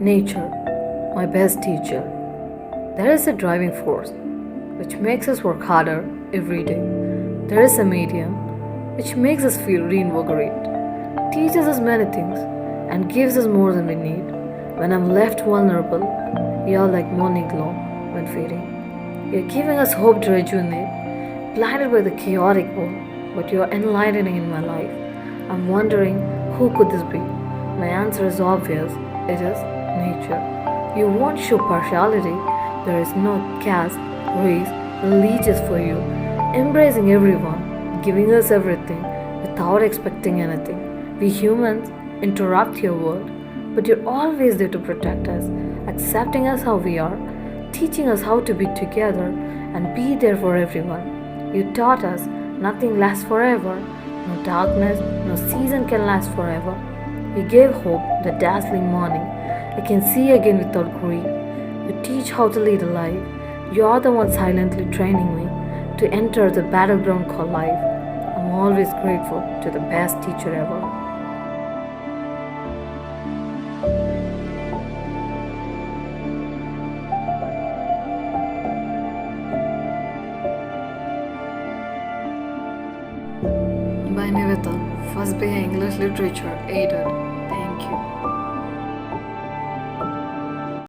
Nature, my best teacher. There is a driving force which makes us work harder every day. There is a medium which makes us feel reinvigorate, teaches us many things, and gives us more than we need. When I'm left vulnerable, you're like morning glow when fading. You're giving us hope to rejuvenate, blinded by the chaotic world, but you're enlightening in my life. I'm wondering, who could this be? My answer is obvious. It is nature. You won't show partiality. There is no caste, race, religious for you. Embracing everyone, giving us everything without expecting anything. We humans interrupt your world, but you're always there to protect us, accepting us how we are, teaching us how to be together and be there for everyone. You taught us nothing lasts forever. No darkness, no season can last forever. You gave hope the dazzling morning. I can see again without grief. You teach how to lead a life. You are the one silently training me to enter the battleground called life. I'm always grateful to the best teacher ever. By Nivetha, first BA English Literature, aided.